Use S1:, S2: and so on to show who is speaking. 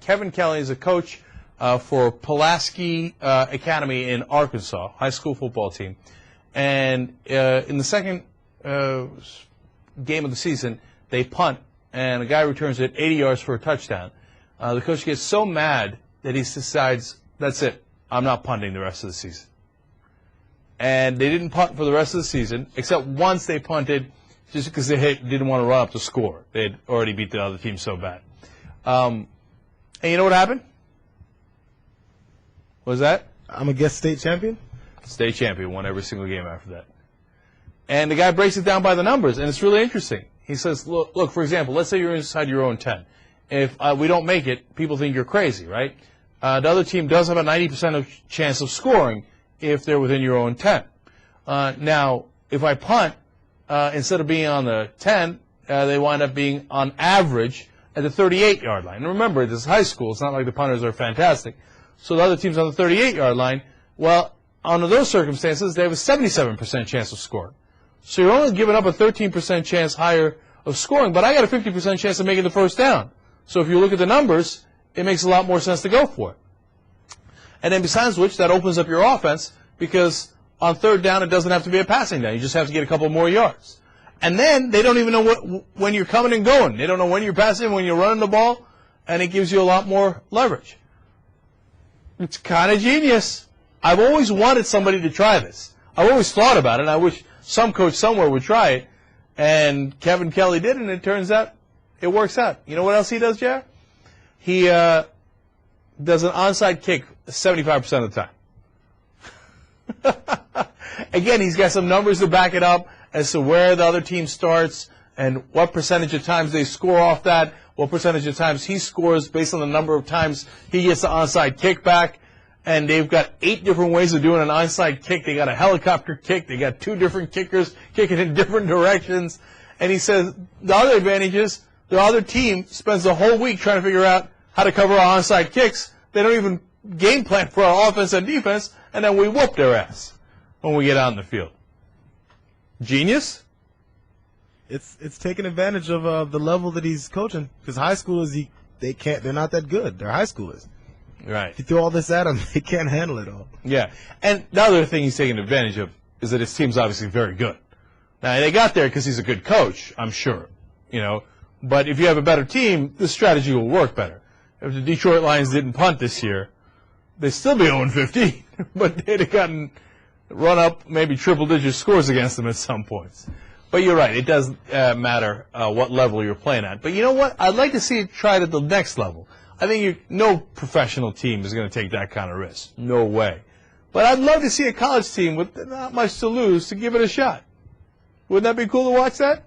S1: Kevin Kelly is a coach for Pulaski Academy in Arkansas, high school football team. And in the second game of the season, they punt, and a guy returns it 80 yards for a touchdown. The coach gets so mad that he decides, that's it, I'm not punting the rest of the season. And they didn't punt for the rest of the season, except once they punted just because they didn't want to run up the score. They had already beat the other team so bad. And you know what happened? What was that?
S2: I'm a guest state champion?
S1: State champion, won every single game after that. And the guy breaks it down by the numbers, and it's really interesting. He says, look, for example, let's say you're inside your own 10. If we don't make it, people think you're crazy, right? The other team does have a 90% chance of scoring if they're within your own 10. Now, if I punt, instead of being on the 10, they wind up being on average at the 38-yard line. And remember, this is high school. It's not like the punters are fantastic. So the other team's on the 38-yard line. Well, under those circumstances, they have a 77% chance of scoring. So you're only giving up a 13% chance higher of scoring, but I got a 50% chance of making the first down. So if you look at the numbers, it makes a lot more sense to go for it. And then besides which, that opens up your offense because on third down, it doesn't have to be a passing down. You just have to get a couple more yards. And then they don't even know when you're coming and going. They don't know when you're passing, when you're running the ball, and it gives you a lot more leverage. It's kind of genius. I've always wanted somebody to try this. I've always thought about it, and I wish some coach somewhere would try it. And Kevin Kelly did, and it turns out it works out. You know what else he does, Jared? He does an onside kick 75% of the time. Again, he's got some numbers to back it up as to where the other team starts and what percentage of times they score off that, what percentage of times he scores based on the number of times he gets the onside kick back. And they've got 8 different ways of doing an onside kick. They got a helicopter kick. They got 2 different kickers kicking in different directions. And he says the other advantage is the other team spends the whole week trying to figure out how to cover our onside kicks. They don't even game plan for our offense and defense, and then we whoop their ass when we get out in the field. Genius?
S2: It's taking advantage of the level that he's coaching because high schoolers they're not that good. They're high schoolers.
S1: Right.
S2: If you throw all this at them, they can't handle it all.
S1: Yeah. And the other thing he's taking advantage of is that his team's obviously very good. Now, they got there because he's a good coach, I'm sure. You know, but if you have a better team, the strategy will work better. If the Detroit Lions didn't punt this year, they'd still be 0-15, but they'd have gotten run up maybe triple-digit scores against them at some points. But you're right. It does matter what level you're playing at. But you know what? I'd like to see it tried at the next level. I think no professional team is going to take that kind of risk. No way. But I'd love to see a college team with not much to lose to give it a shot. Wouldn't that be cool to watch that?